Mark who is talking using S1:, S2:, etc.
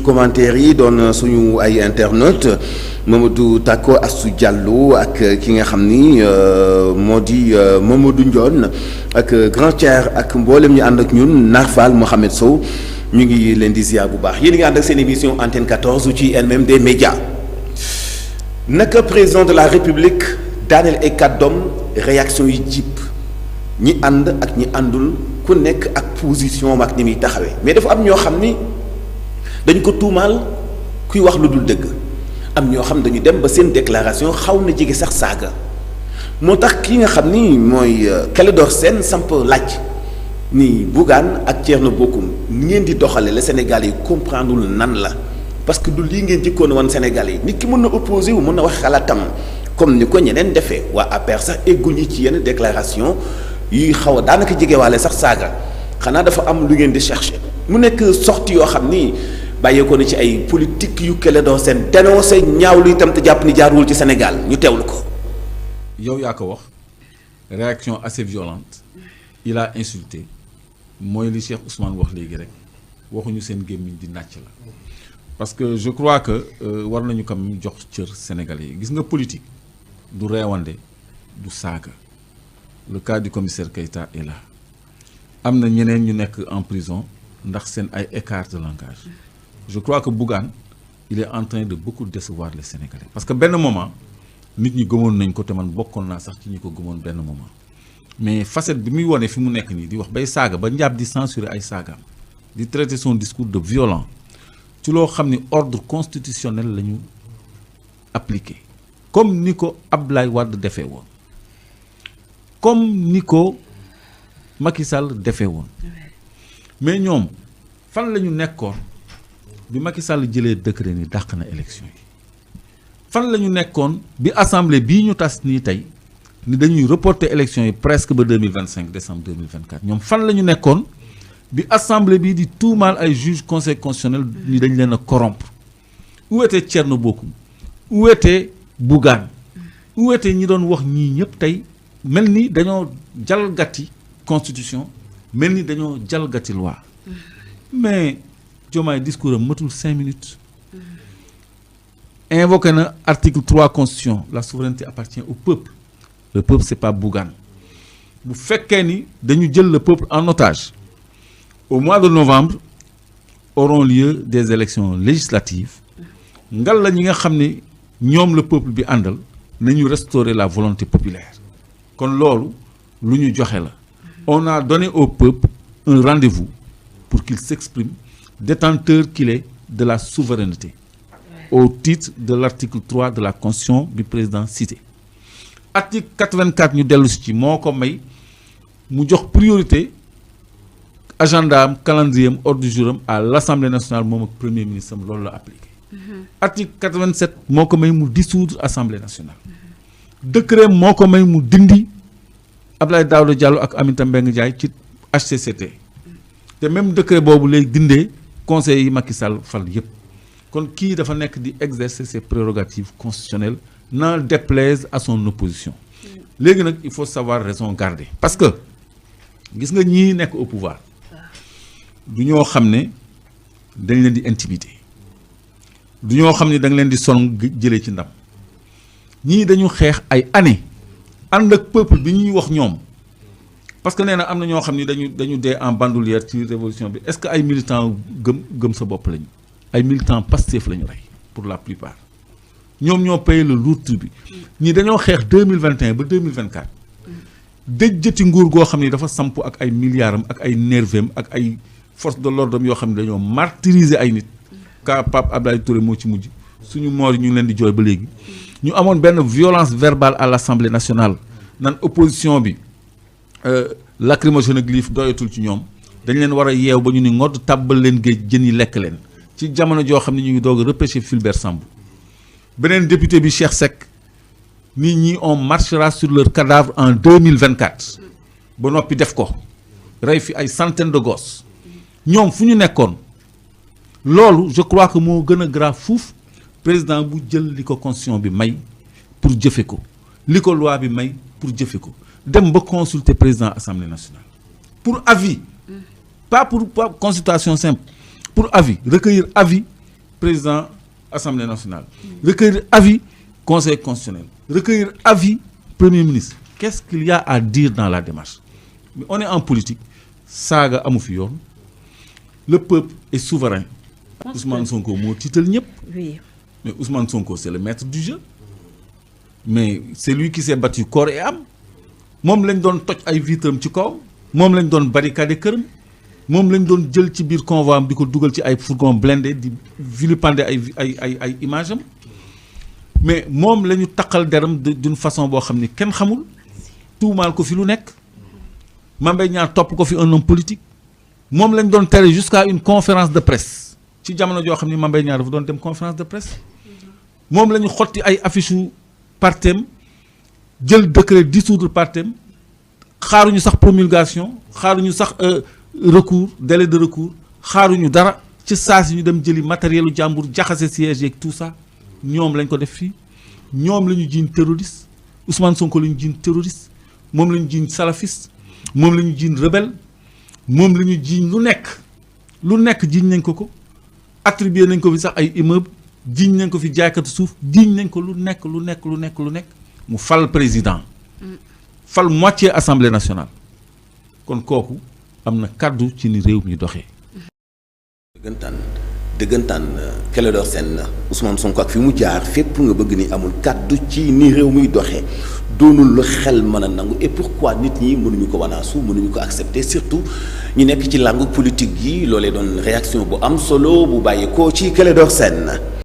S1: commentaires yi doon suñu ay internautes Mamadou Tako Astou Diallo ak ki nga xam ni moo di Mamadou Ndione ak Grand Thier ak mboolem ñu ànd ak ñun Narfal Mohamed Sow ñu ngi leen di ziar bu baax yéen a ngi ànd ak seen émission Antenne 14 ci NMD Média. naka président de la République daaneel ay kàddoom réaction yi jip ñi ànd ak ñi àndul ku nekk ak position ak ni muy taxawee mais dafa am ñoo xam ni. dañ ko tuumaal kuy wax lu dul dëgg am ñoo xam dañu dem ba seen déclaration xaw na jege sax saaga moo tax ki nga xam ni mooy Clédor Sène samp laaj ni Bougane ak Thierno Bocoum ni ngeen di doxale la Sénégal yi comprendreul nan la parce que du lii ngeen jikkoon woon Sénégal yi nit ki mën na opposé wu mën na wax xalaatam comme ni ko ñeneen defee waa APR sax egguñu ci yenn déclaration yuy xaw a daanaka jegewaale sax saaga xanaa dafa am lu ngeen di chercher mu nekk sortie yoo xam ni. bàyyeekoo na ci ay politique yu Clédor Sène dénoncé ñaawlu itam te jàpp ni jaaruwul ci Sénégal ñu teewlu ko.
S2: yow yaa ko wax réaction assez violente il a insulté mooy li Cheikh Ousmane wax léegi rek waxuñu seen gémmiñ di nàcc la parce que je crois que war nañu kam jox cër Sénégalais yi gis nga politique du reewande du saaga le cas du commissaire Keïta est là am na ñeneen ñu nekk en prison ndax seen ay écart de langage. Je crois que Bougane il est en train de beaucoup décevoir les Sénégalais parce que benn moment nit ñi gëmoon nañ ko te man bokkoon naa sax ci ñi ko gëmoon benn moment mais facette bi muy wone fi mu nekk nii di wax bay saaga ba njàpp di censurer ay saagaam di traiter son discours de violent ci loo xam ni ordre constitutionnel la ñu appliqué comme ni ko Abdoulaye Wade defee woon comme ni ko Macky Sall defee woon mais ñoom fan la ñu nekkoon. bi Macky Sall jëlee décret ni dàq na élection yi fan la ñu nekkoon bi assemblée bii ñu tas nii tey ni dañuy reporter élection yi presque ba 2025 décembre 2024 ñoom fan la ñu nekkoon bi assemblée bii di tuumaal ay juge conseil constitutionnel ni dañ leen a corrompre où était Thierno Bocoum où était Bougane où était ñi doon wax ñii ñëpp tey mel ni dañoo jalgati constitution mel ni dañoo jalgati loi mais Diomaye discours am matul 5 minutes invoqué na article 3 constitution la souveraineté appartient au peuple le peuple c'est pas Bougane bu fekkee ni dañu jël le peuple en otage au mois de novembre auront lieu des élections législatives ngal la ñi nga xam ne ñoom le peuple bi àndal nañu restaurer la volonté populaire kon loolu lu ñu joxe la on a donné au peuple un rendez-vous pour qu'il s'exprime détenteur qu'il est de la souveraineté au titre de l'article 3 de la constitution du président cité article 84 ñu dellu si ci moo ko may mu jox priorité agenda am calendrier am ordre du jour am à l'Assemblée nationale moom ak premier ministre am loolu la appliqué article 87 moo ko may mu dissoudre Assemblée nationale décret moo ko may mu dindi Abdoulaye Daouda Diallo ak Aminata Mbengue Ndiaye ci HCCT te même décret boobu lay dindee conseil yi Macky Sall fal yépp kon kii dafa nekk di exercer ses prérogatives constitutionnelles n'en déplaise à son opposition léegi nag il faut savoir raison garder parce que gis nga ñii nekk au pouvoir du ñoo xam ne dañ leen di intimider du ñoo xam ne da nga leen di son jëlee ci ndam ñii dañu xeex ay années ànd ak peuple bi ñuy wax ñoom parce que nee na am na ñoo xam ni dañu dee en bandoulière ci révolution bi est-ce que ay militants gëm sa bopp lañu ay militants Pastef la ñu rey pour la plupart ñoom ñoo payé le lourd tribut ñi dañoo xeex 2021 ba 2024 déjjati nguur goo xam ni dafa samp ak ay milliards am ak ay nervem ak ay force de l'ordre am yoo xam ne dañoo martyriser ay nit ka Pape Abdoulaye Touré moo ci mujj suñu moor yi ñu ngi leen di jooy ba léegi ñu amoon benn violence verbale à l'Assemblée nationale nan opposition bi lacrymogène ak liif doyatul ci ñoom dañ leen war a yeew ba ñu ni ngodd tàbbal leen géej jën yi lekk leen ci jamono joo xam ne ñu ngi doog a repêcher Fulbert Sambou beneen député bi Cheikh Seck nit ñi on marchera sur leur cadavre en 2024 ba noppi def ko rey fi ay centaines de gosses ñoom fu ñu nekkoon loolu je crois que moo gën a grave fuuf président bu jël li ko constitution bi may pour jëfe ko li ko loi bi may pour jëfe ko dem ba consulter président assemblée nationale pour avis pas pour consultation simple pour avis recueillir avis président Assemblée nationale, recueillir avis Conseil constitutionnel, recueillir avis Premier ministre. Qu'est-ce qu'il y a à dire dans la démarche? Mais on est en politique, saaga amu fi yoon, le peuple est souverain. Ousmane Sonko moo tiital ñëpp.
S3: Oui.
S2: Mais Ousmane Sonko c'est le maître du jeu. Mais c'est lui qui s'est battu corps et âme. Moom lañ doon toj ay vitram ci kaw, moom lañ doon barricade këram, moom lañ doon jël ci biir convoi am di ko dugal ci ay fourgon blindé di vilipender ay image am. Mais moom la ñu taqal deram d'une façon boo xam ni kenn xamul, tuumaal ko fi lu nekk. Mame Mbaye Niang topp ko fi un homme politique. Moom lañ doon tere jusqu'à une conférence de presse ci jamono joo xam ni Mame Mbaye Niang dafa doon dem conférence de presse. Moom la ñu xotti ay affiche u partem jël décret dissoudre partem xaaruñu sax promulgation xaaruñu sax recours délai de recours xaaruñu dara ci saa si ñu dem jëli matérielu jàmbur jaxase siège yeeg tout ça ñoom lañ ko def fii. ñoom la ñu jiiñ terroriste Ousmane Sonko la ñu jiiñ terroriste moom la ñu jiiñ salafiste moom la ñu jiiñ rebelle moom la ñu jiiñ lu nekk jiiñ nañ ko attribué nañ ko fi sax ay immeuble jiiñ nañ ko fi jaaykatu suuf jiiñ nañ ko lu nekk mu fal président fal moitié assemblée nationale kon kooku am na kàddu ci ni réew mi doxee.
S1: dëggantaan Clédor Sène Ousmane Sonko ak fi mu jaar fépp nga bëgg ni amul kàddu ci ni réew muy doxee doonul lu xel mën a nangu et pourquoi nit ñi mënuñu ko wanaasu mënuñu ko accepter surtout ñu nekk ci langue politique yi loolee doon réaction bu am solo bu bàyyeekoo ci Clédor Sène.